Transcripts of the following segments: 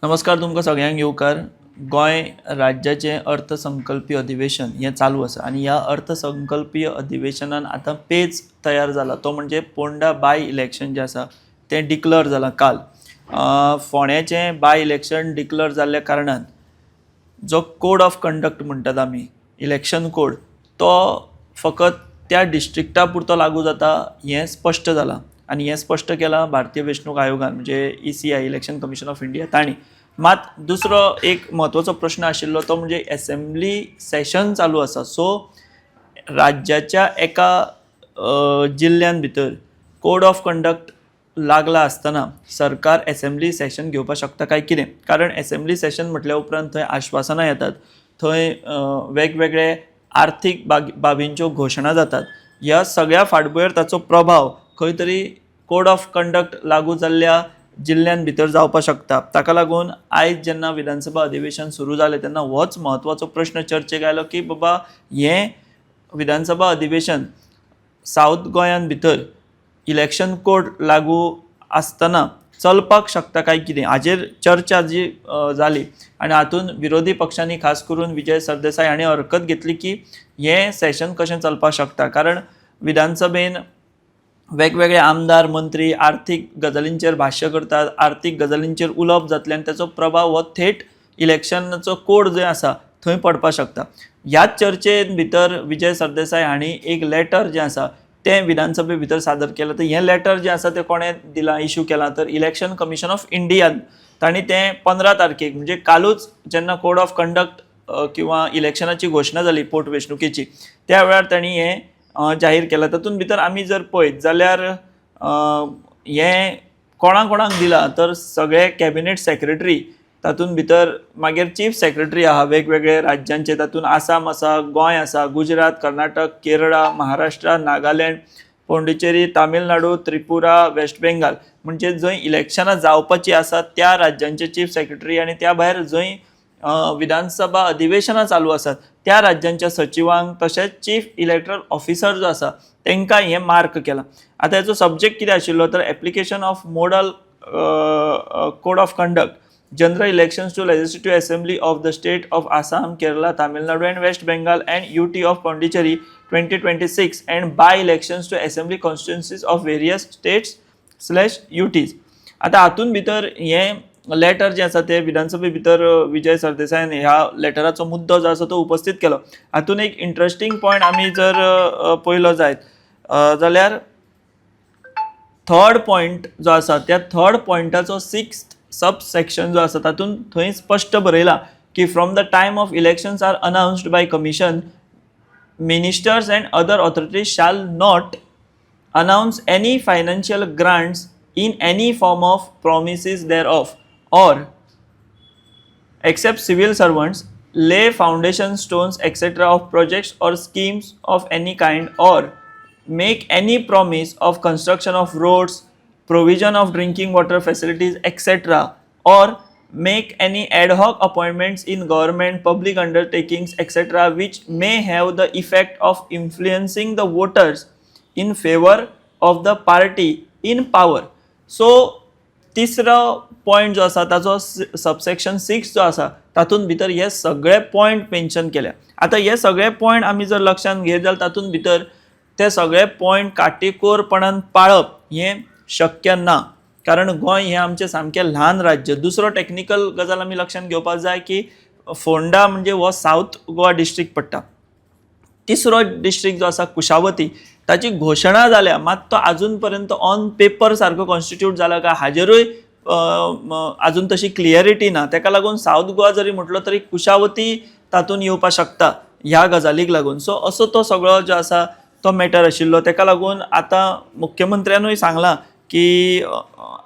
नमस्कार तुमकां सगळ्यांक येवकार। गोंय राज्याचें अर्थसंकल्पीय अधिवेशन हें चालू आसा आनी ह्या अर्थसंकल्पीय अधिवेशनान आतां पेज तयार जाला तो म्हणजे पोंडा बाय इलेक्शन जें आसा तें डिक्लेअर जालां काल। फोंड्याचें बाय इलेक्शन डिक्लेअर जाल्ल्या कारणान जो कोड ऑफ कंडक्ट म्हणटात आमी इलेक्शन कोड तो फकत त्या डिस्ट्रिक्टा पुरतो लागू जाता हें स्पश्ट जालां आनी हें स्पश्ट केलां भारतीय वेंचणूक आयोगान म्हणजे ECI election commission of India तांणी। मात दुसरो एक म्हत्वाचो प्रश्न आशिल्लो तो म्हणजे असेंब्ली सेशन चालू आसा सो राज्याच्या एका जिल्ल्यान भितर कोड ऑफ कंडक्ट लागला आसतना सरकार असेंब्ली सेशन घेवपाक शकता काय कितें, कारण असेंब्ली सेशन म्हटल्या उपरांत थंय आश्वासनां येतात, थंय वेगवेगळे आर्थीक बाबींच्यो घोशणा जातात। ह्या सगळ्या फाटभुंयेर ताचो प्रभाव खंय तरी कोड ऑफ कंडक्ट लागू जाल्ल्या जिल्ल्यान भितर जावपाक शकता। ताका लागून आयज जेन्ना विधानसभा अधिवेशन सुरू जालें तेन्ना होच म्हत्वाचो प्रश्न चर्चेक आयलो की बाबा हें विधानसभा अधिवेशन सावथ गोंयान भितर इलेक्शन कोड लागू आसतना चलपाक शकता काय कितें हाजेर चर्चा जी जाली आनी हातून विरोधी पक्षांनी खास करून विजय सरदेसाय हांणी हरकत घेतली की हें सेशन कशें चलपाक शकता, कारण विधानसभेन वेगवेगळे आमदार मंत्री आर्थीक गजालींचेर भाश्य करतात, आर्थीक गजालींचेर उलोवप जातल्यान ताचो प्रभाव हो थेट इलेक्शनाचो कोड जो आसा थंय पडपाक शकता। ह्याच चर्चेन भितर विजय सरदेसाय हांणी एक लेटर जें आसा तें विधानसभे भितर सादर केलें। तर हें लेटर जें आसा तें कोणें दिलां, इश्यू केलां, तर इलेक्शन कमिशन ऑफ इंडियान तांणी तें 15 तारखेक म्हणजे कालूच जेन्ना कोड ऑफ कंडक्ट किंवा इलेक्शनाची घोशणा जाली पोटवेंचणुकेची त्या वेळार तांणी हें जाहीर केलां। तातूंत भितर आमी जर पळयत जाल्यार हें कोणाक कोणाक दिलां तर सगळे कॅबिनेट सेक्रेटरी, तातूंत भितर मागीर चीफ सेक्रेटरी आहा वेगवेगळे राज्यांचे, तातूंत आसाम आसा, गोंय आसा, गुजरात, कर्नाटक, केरळा, महाराष्ट्र, नागालँड, पोंडिचेरी, तामिळनाडू, त्रिपुरा, वेस्ट बेंगाल म्हणजे जंय इलेक्शनां जावपाची आसा त्या राज्यांचे चीफ सेक्रेटरी आनी त्या भायर जंय विधानसभा अधिवेशनां चालू आसात त्या राज्यांच्या सचिवांक तशेंच चीफ इलेक्टरल ऑफिसर जो आसा तांकां हें मार्क केलां। आतां हेचो सब्जेक्ट कितें आशिल्लो तर application of model code of conduct general elections to legislative assembly of the state of Assam, Kerala, Tamil Nadu and West Bengal and UT of Pondicherry 2026 and by elections to assembly constituencies of various स्टेट्स/UTs। आतां हातूंत भितर हें लेटर जें आसा तें विधानसभे भितर विजय सरदेसायान ह्या लेटराचो मुद्दो जो आसा तो उपस्थित केलो। हातूंत एक इंट्रस्टिंग पॉयंट आमी जर पळयलो जायत जाल्यार थर्ड पॉयंट जो आसा त्या थर्ड पॉयंटाचो 6th सब सेक्शन जो आसा तातूंत थंय स्पश्ट बरयलां की from the time of elections are announced by commission ministers and other authorities shall not announce any financial grants in any form of promises thereof or except civil servants lay foundation stones etc of projects or schemes of any kind or make any promise of construction of roads, provision of drinking water facilities etc or make any ad hoc appointments in government public undertakings etc which may have the effect of influencing the voters in favor of the party in power। So तिसरो point जो आसा ताचो subsection 6 जो आसा तातूंत भितर हे सगळे पॉयंट मेन्शन केल्या। आतां हे सगळे पॉयंट आमी जर लक्षांत घेत जाल्यार तातूंत भितर ते सगळे पॉयंट काटेकोरपणान पाळप हें शक्य ना, कारण गोंय हें आमचें सामकें ल्हान राज्य। दुसरो टॅक्निकल गजाल आमी लक्षांत घेवपाक जाय की फोंडा म्हणजे हो सावथ गोवा डिस्ट्रिक्ट पडटा, तिसरो डिस्ट्रिक्ट जो आसा कुशावती ताची घोशणा जाल्या मात तो आजून पर्यंत ऑन पेपर सारको कॉन्स्टिट्यूट जाला काय हाजेरूय आजून तशी क्लियरिटी ना। ताका लागून सावथ गोवा जरी म्हटलो तरी कुशावती तातूंत येवपाक शकता ह्या गजालीक लागून। सो असो तो सगळो जो आसा तो मॅटर आशिल्लो। ताका लागून आतां मुख्यमंत्र्यानूय सांगलां की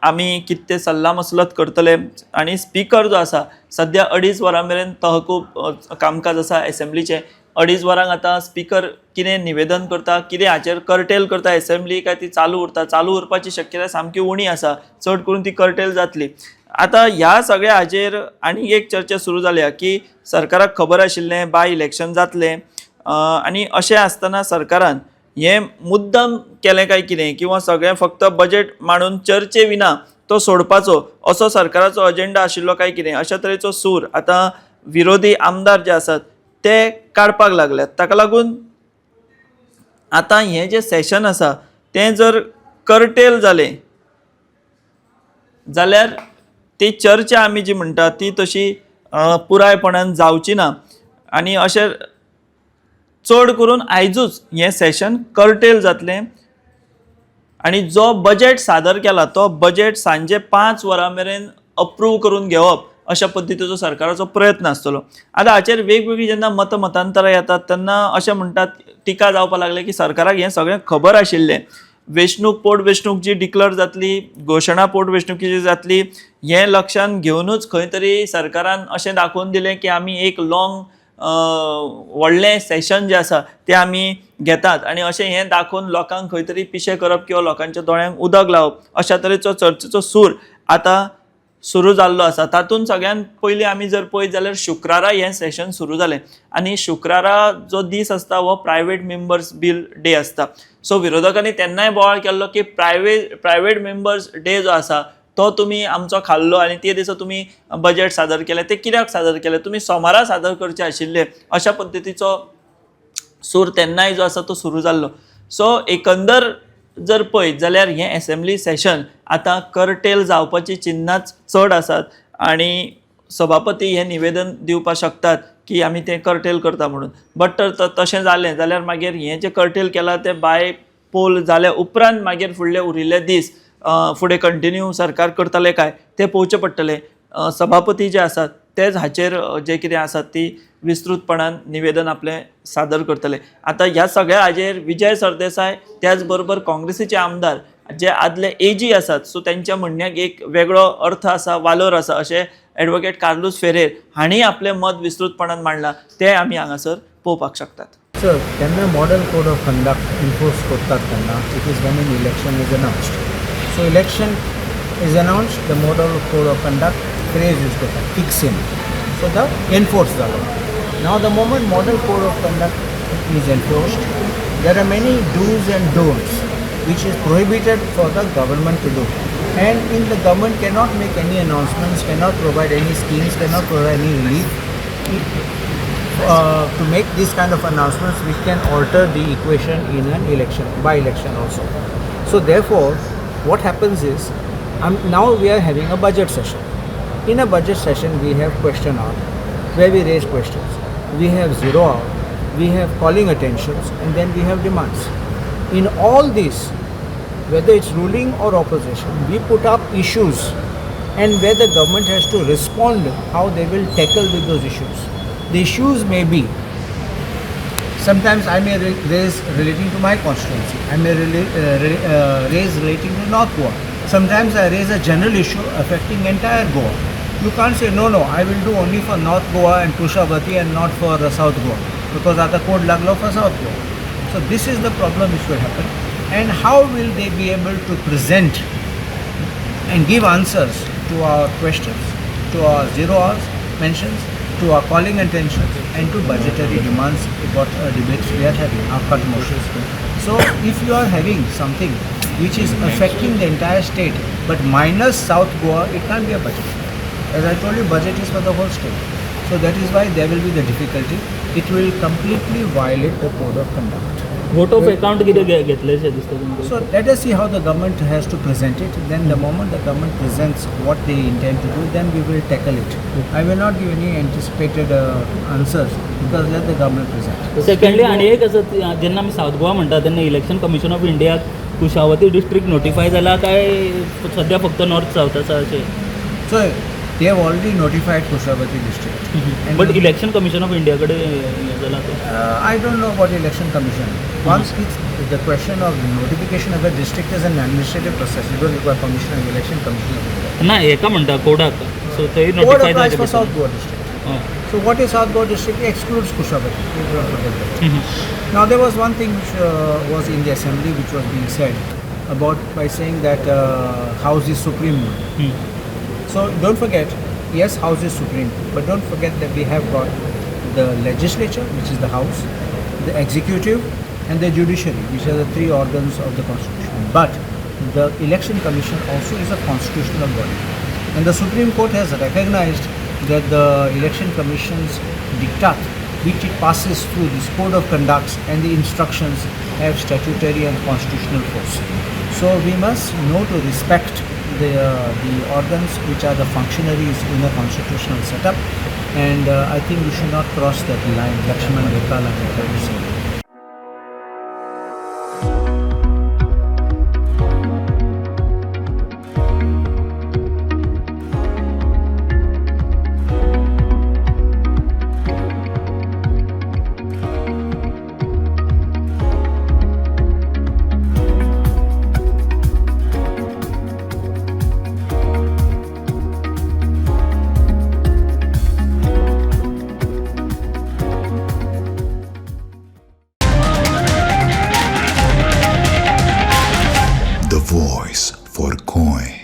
आमी कितें सल्ला मसलत करतले आनी स्पीकर जो आसा सद्या 2.5 वरां मेरेन तहकूब कामकाज आसा असेंब्लीचें। 2.5 वरांक आतां स्पीकर कितें निवेदन करता, कितें हाचेर कर्टेल करता असेंब्ली काय ती चालू उरता, चालू उरपाची शक्यताय सामकी उणी आसा, चड करून ती कर्टेल जातली। आतां ह्या सगळ्या हाचेर आनी एक चर्चा सुरू जाल्या की सरकाराक खबर आशिल्लें बाय इलेक्शन जातलें आनी अशें आसतना सरकारान हें मुद्दम केलें काय कितें किंवा सगळें फक्त बजेट मांडून चर्चे विना तो सोडपाचो असो सरकाराचो अजेंडा आशिल्लो काय कितें अशा तरेचो सूर आतां विरोधी आमदार जे आसात ते काडपाक लागल्यात. ताका लागून आतां हें जें सेशन आसा तें जर कर्टेल जालें जाल्यार ती चर्चा आमी जी म्हणटा ती तशी पुरायपणान जावची ना आनी अशें चड करून आयजूच हें सेशन कर्टेल जातलें आनी जो बजेट सादर केला तो बजेट सांजे 5 वरां मेरेन अप्रूव करून घेवप अशा पद्दतीचो सरकाराचो प्रयत्न आसतलो. आतां हाचेर वेगवेगळी जेन्ना मतमतांतरां येतात तेन्ना अशें म्हणटात टिका जावपाक लागले की सरकाराक हें सगळें खबर आशिल्लें. वेंचणूक पोटवेंचणूक जी डिक्लेअर जातली घोशणा पोटवेंचणुकीची जातली हें लक्षांत घेवनूच खंय तरी सरकारान अशें दाखोवन दिलें की आमी एक लॉंग व्हडलें सेशन जें आसा तें आमी घेतात आनी अशें हें दाखोवन लोकांक खंय तरी पिशें करप किंवा लोकांच्या दोळ्यांक उदक लावप अशा तरेचो चर्चेचो सूर आतां सुरू जाल्लो आसा. तातूंत सगळ्यात पयलीं आमी जर पळयत जाल्यार शुक्रारा हें सेशन सुरू जालें आनी शुक्रारा जो दीस आसता हो प्रायवेट मेंबर्स बील डे आसता. सो विरोधकांनी तेन्नाय बोवाळ केल्लो की प्रायवेट मेंबर्स डे जो आसा तो तुमी आमचो खाल्लो आनी ते दिसा तुमी बजेट सादर केलें. ते कित्याक सादर केलें? तुमी सोमारा सादर करचे आशिल्ले अशा पद्दतीचो सूर तेन्नाय जो आसा तो सुरू जाल्लो. सो एकंदर जर पळयत जाल्यार हें असेंब्ली सेशन आतां कर्टेल जावपाची चिन्नाच चड आसात आनी सभापती हें निवेदन दिवपाक शकतात की आमी तें कर्टेल करता म्हणून. बट तशें जालें जाल्यार मागीर हें जें कर्टेल केलां तें बाय पोल जाल्या उपरांत मागीर फुडले उरिल्ले दीस फुडें कंटिन्यू सरकार करतले काय तें पळोवचें पडटलें. सभापती जे आसात तेच हाचेर जें कितें आसा ती विस्तृतपणान निवेदन आपलें सादर करतले. आतां ह्या सगळ्या हाचेर विजय सरदेसाय त्याच बरोबर काँग्रेसीचे आमदार जे आदले एजी आसात सो त्यांच्या म्हणण्याक एक वेगळो अर्थ आसा वालोर आसा अशें ॲडव्होकेट कार्लोस फेरेर हांणी आपलें मत विस्तृतपणान मांडलां तें आमी हांगासर पळोवपाक शकतात. सर केन्ना model code of conduct enforce करतात तेन्ना it is when an election is announced. So election is announced the model code of conduct क्रेज यूज करता kicks in so the enforce जालो. Now the moment model code of conduct is enforced there are many dos and don'ts which is prohibited for the government to do, and in the government cannot make any announcements, cannot provide any schemes, cannot provide any relief to make this kind of announcements which can alter the equation in an election, by election also. So therefore what happens is now we are having a budget session. In a budget session we have question hour where we raise questions, we have zero hour, we have calling attentions, and then we have demands. In all this, whether it's ruling or opposition, we put up issues and where the government has to respond how they will tackle with those issues. The issues may be, sometimes I may raise relating to my constituency, I may raise relating to North Goa. Sometimes I raise a general issue affecting entire Goa. You can't say, no, I will do only for North Goa and Kushavati and not for South Goa, because at the code laglo for South Goa. So this is the problem which will happen, and how will they be able to present and give answers to our questions, to our zero hours mentions, to our calling attentions, and to budgetary demands, what debates we are having, our cut motions. So if you are having something which is affecting the entire state but minus South Goa, it can't be a budget. As I told you, budget is for the whole state. So that is why there will be the difficulty. It will completely violate the code of conduct. Vote of account किती घेतलेशें दिसता तुमकां? So let us see how the government has to present it. Then the moment the government presents what they intend to do, then we will tackle it. I will not give any anticipated answers because let the government present. Secondly आनी एक आसा जेन्ना आमी south Goa म्हणटा तेन्ना election commission of इंडियाक Kushavati district notify जाला काय सद्या फक्त नॉर्थ सावथ आसा अशें? So they have already notified Kushavati district. But election commission of India कडे जाला तो? I don't know about election commission. Once it's the question of notification of a district is an administrative process. You don't require permission of election commission of India. ना एका म्हणटा कोडाक so थंय Code notify applies for जाता. South Goa district. So what is South Goa district? It excludes Kushavati. You don't forget that. Now there was one thing which was in the assembly which was being said about by saying that House is supreme. So don't forget, yes, House is supreme, but don't forget that we have got the legislature, which is the House, the executive, and the judiciary, which are the three organs of the Constitution. But the Election Commission also is a constitutional body. And the Supreme Court has recognized that the Election Commission's diktat, which it passes through this code of conducts and the instructions, have statutory and constitutional force. So we must know to respect the organs which are the functionaries in a constitutional setup, and I think we should not cross that line. Lakshman Rekha line, I would say. The voice for Coin.